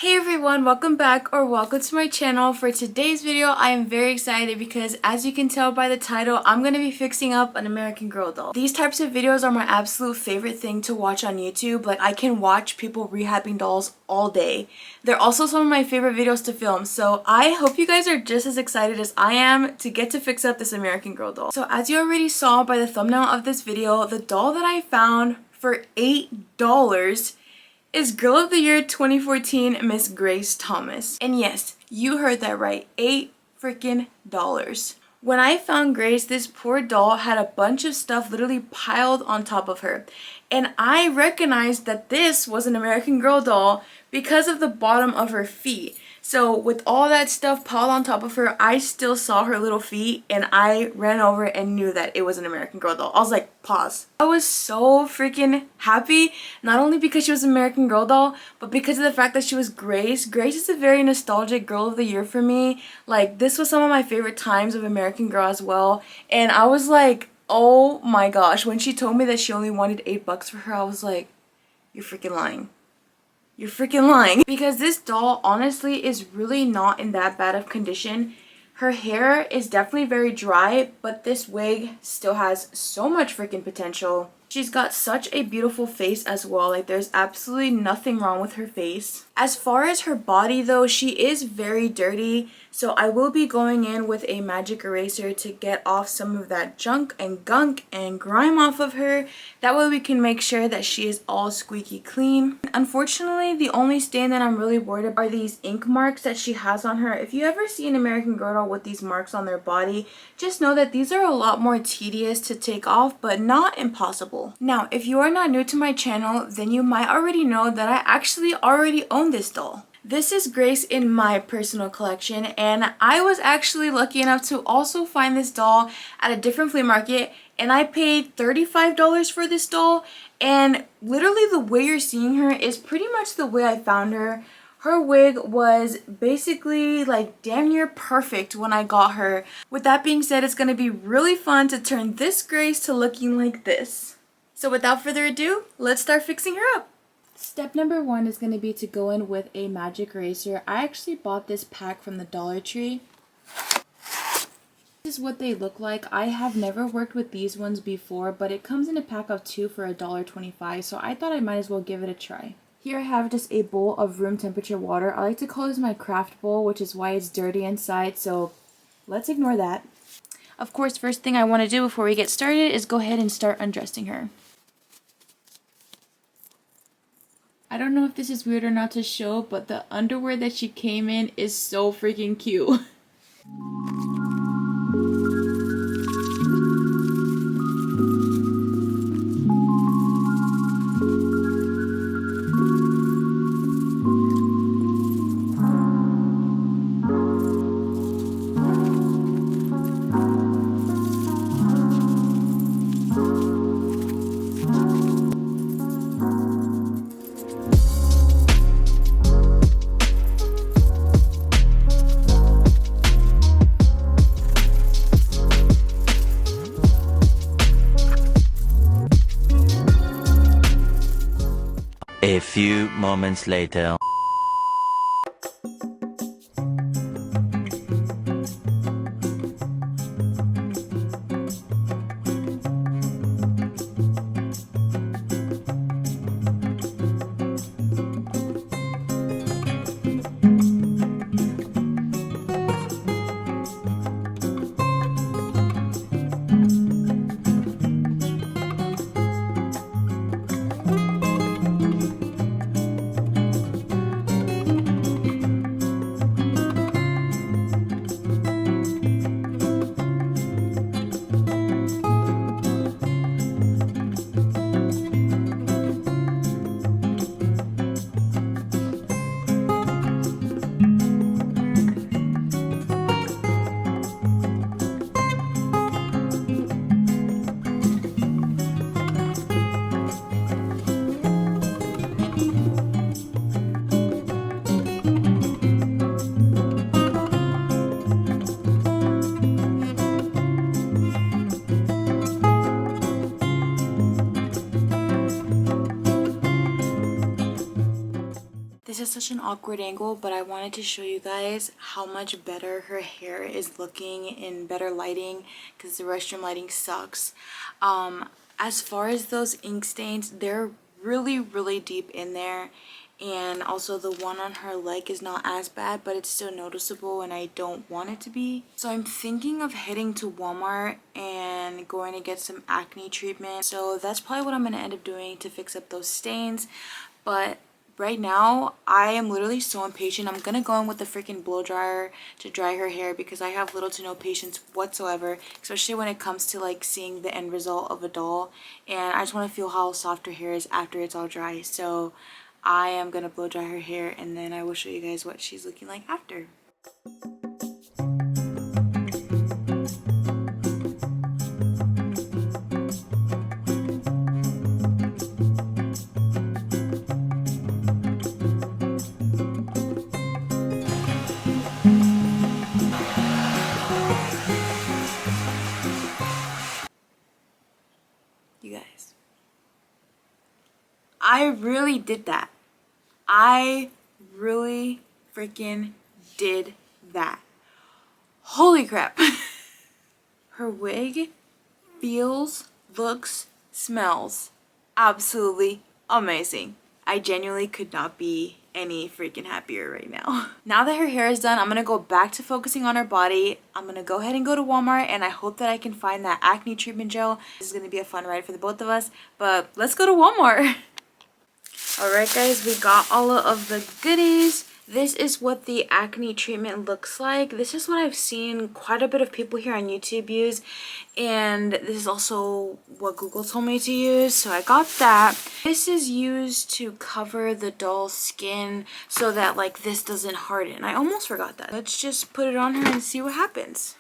Hey everyone, welcome back or welcome to my channel. For today's video, I am very excited because as you can tell by the title, I'm going to be fixing up an American Girl doll. These types of videos are my absolute favorite thing to watch on YouTube. Like, I can watch people rehabbing dolls all day. They're also some of my favorite videos to film, so I hope you guys are just as excited as I am to get to fix up this American Girl doll. So as you already saw by the thumbnail of this video, the doll that I found for $8 is Girl of the Year 2014 Miss Grace Thomas. And yes, you heard that right, $8 freaking dollars. When I found Grace, this poor doll had a bunch of stuff literally piled on top of her. And I recognized that this was an American Girl doll because of the bottom of her feet. So with all that stuff piled on top of her, I still saw her little feet and I ran over and knew that it was an American Girl doll. I was like, pause. I was so freaking happy, not only because she was an American Girl doll, but because of the fact that she was Grace. Grace is a very nostalgic Girl of the Year for me. Like, this was some of my favorite times of American Girl as well. And I was like, oh my gosh, when she told me that she only wanted $8 for her, I was like, you're freaking lying. You're freaking lying. Because this doll honestly is really not in that bad of condition. Her hair is definitely very dry, but this wig still has so much freaking potential. She's got such a beautiful face as well. Like, there's absolutely nothing wrong with her face. As far as her body though, she is very dirty. So I will be going in with a magic eraser to get off some of that junk and gunk and grime off of her. That way we can make sure that she is all squeaky clean. Unfortunately, the only stain that I'm really worried about are these ink marks that she has on her. If you ever see an American Girl doll with these marks on their body, just know that these are a lot more tedious to take off, but not impossible. Now, if you are not new to my channel, then you might already know that I actually already own this doll. This is Grace in my personal collection, and I was actually lucky enough to also find this doll at a different flea market, and I paid $35 for this doll, and literally the way you're seeing her is pretty much the way I found her. Her wig was basically like damn near perfect when I got her. With that being said, it's going to be really fun to turn this Grace to looking like this. So without further ado, let's start fixing her up. Step number one is going to be to go in with a magic eraser. I actually bought this pack from the Dollar Tree. This is what they look like. I have never worked with these ones before, but it comes in a pack of 2 for $1.25, so I thought I might as well give it a try. Here I have just a bowl of room temperature water. I like to call this my craft bowl, which is why it's dirty inside, so let's ignore that. Of course, first thing I want to do before we get started is go ahead and start undressing her. I don't know if this is weird or not to show, but the underwear that she came in is so freaking cute. A few moments later. such an awkward angle, but I wanted to show you guys how much better her hair is looking in better lighting because the restroom lighting sucks. As far as those ink stains, they're really deep in there, and also the one on her leg is not as bad, but it's still noticeable and I don't want it to be. So I'm thinking of heading to Walmart and going to get some acne treatment. So that's probably what I'm going to end up doing to fix up those stains. But right now I am literally so impatient. I'm gonna go in with the freaking blow dryer to dry her hair because I have little to no patience whatsoever, especially when it comes to like seeing the end result of a doll, and I just want to feel how soft her hair is after it's all dry. So I am gonna blow dry her hair and then I will show you guys what she's looking like after. You guys, I really did that. I really freaking did that. Holy crap. Her wig feels, looks, smells absolutely amazing. I genuinely could not be any freaking happier right now. Now that her hair is done, I'm gonna go back to focusing on her body. I'm gonna go ahead and go to Walmart, and I hope that I can find that acne treatment gel. This is gonna be a fun ride for the both of us, but let's go to Walmart. Alright guys, we got all of the goodies. This is what the acne treatment looks like. This is what I've seen quite a bit of people here on YouTube use, and this is also what Google told me to use, so I got that. This is used to cover the doll's skin so that like this doesn't harden. I almost forgot that. Let's just put it on her and see what happens.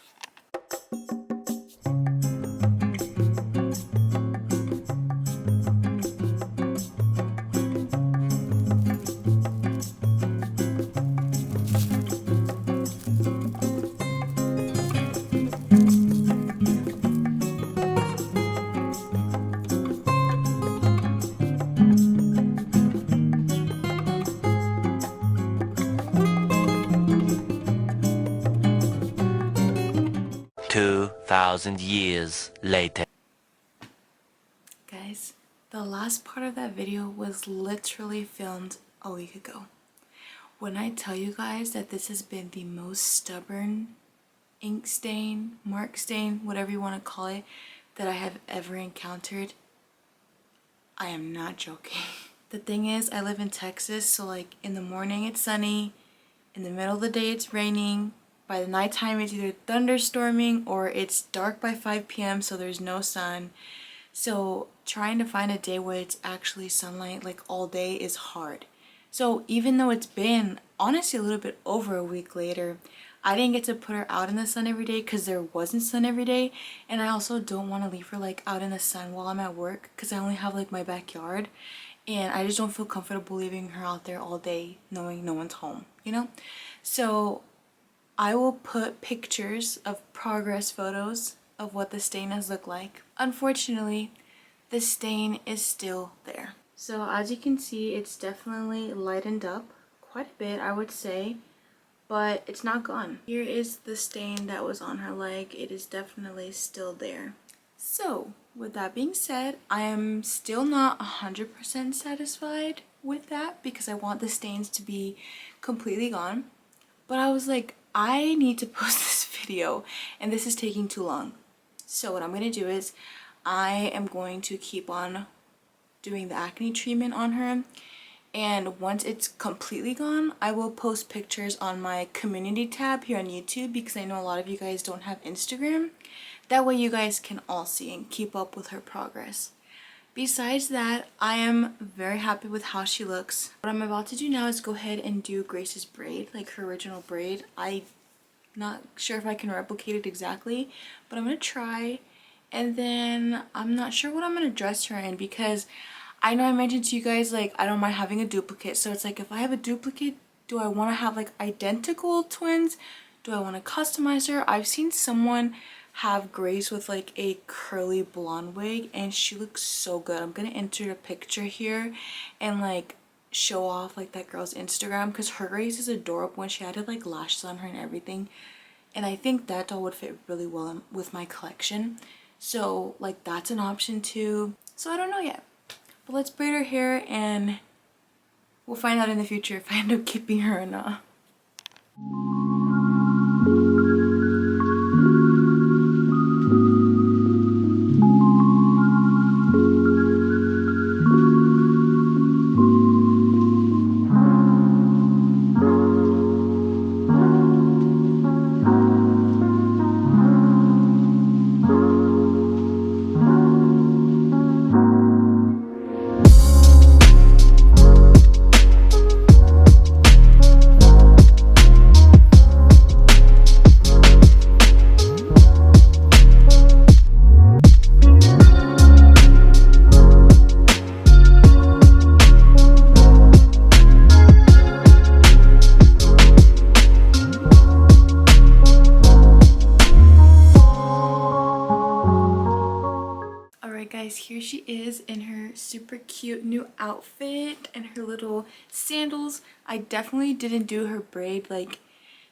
2,000 years later. Guys, the last part of that video was literally filmed a week ago. When I tell you guys that this has been the most stubborn ink stain, mark stain, whatever you want to call it, that I have ever encountered, I am not joking. The thing is, I live in Texas, so like in the morning it's sunny, in the middle of the day it's raining, by the nighttime it's either thunderstorming or it's dark by 5 p.m. so there's no sun. So trying to find a day where it's actually sunlight like all day is hard. So even though it's been honestly a little bit over a week later, I didn't get to put her out in the sun every day because there wasn't sun every day, and I also don't want to leave her like out in the sun while I'm at work because I only have like my backyard, and I just don't feel comfortable leaving her out there all day knowing no one's home, you know? So I will put pictures of progress photos of what the stain has looked like. Unfortunately, the stain is still there. So as you can see, it's definitely lightened up quite a bit, I would say, but it's not gone. Here is the stain that was on her leg. It is definitely still there. So with that being said, I am still not 100% satisfied with that because I want the stains to be completely gone. But I was like, I need to post this video and this is taking too long. So what I'm going to do is I am going to keep on doing the acne treatment on her, and once it's completely gone, I will post pictures on my community tab here on YouTube because I know a lot of you guys don't have Instagram. That way you guys can all see and keep up with her progress. Besides that, I am very happy with how she looks. What I'm about to do now is go ahead and do Grace's braid, like her original braid. I'm not sure if I can replicate it exactly, but I'm going to try. And then I'm not sure what I'm going to dress her in because I know I mentioned to you guys like I don't mind having a duplicate. So it's like if I have a duplicate, do I want to have like identical twins? Do I want to customize her? I've seen someone have Grace with like a curly blonde wig and she looks so good. I'm gonna insert a picture here, and like show off like that girl's Instagram, because her race is adorable and she added like lashes on her and everything, and I think that doll would fit really well with my collection. So like that's an option too. So I don't know yet, but let's braid her hair and we'll find out in the future if I end up keeping her or not. Alright guys, here she is in her super cute new outfit and her little sandals. I definitely didn't do her braid like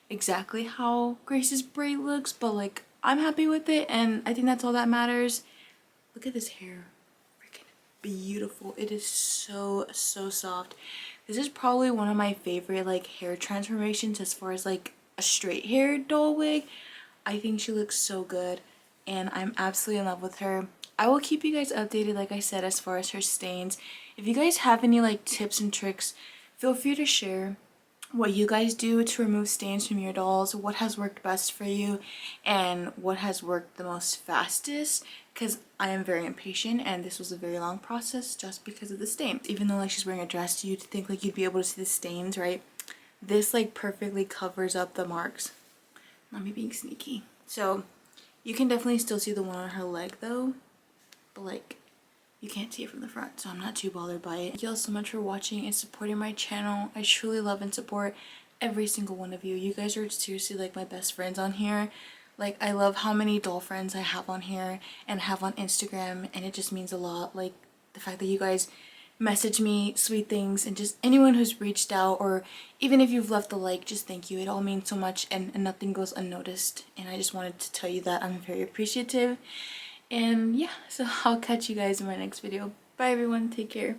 exactly how Grace's braid looks, but like I'm happy with it and I think that's all that matters. Look at this hair. Freaking beautiful. It is so soft. This is probably one of my favorite like hair transformations as far as like a straight hair doll wig. I think she looks so good and I'm absolutely in love with her. I will keep you guys updated, like I said, as far as her stains. If you guys have any like tips and tricks, feel free to share what you guys do to remove stains from your dolls, what has worked best for you, and what has worked the most fastest, because I am very impatient and this was a very long process just because of the stains. Even though like she's wearing a dress, you'd think like you'd be able to see the stains, right? This like perfectly covers up the marks. Not me being sneaky. So you can definitely still see the one on her leg though, but like you can't see it from the front, so I'm not too bothered by it. Thank you all so much for watching and supporting my channel. I truly love and support every single one of you. You guys are seriously like my best friends on here. Like I love how many doll friends I have on here and have on Instagram, and it just means a lot. Like the fact that you guys message me sweet things, and just anyone who's reached out, or even if you've left a like, just thank you. It all means so much and nothing goes unnoticed, and I just wanted to tell you that I'm very appreciative. And yeah, so I'll catch you guys in my next video. Bye everyone, take care.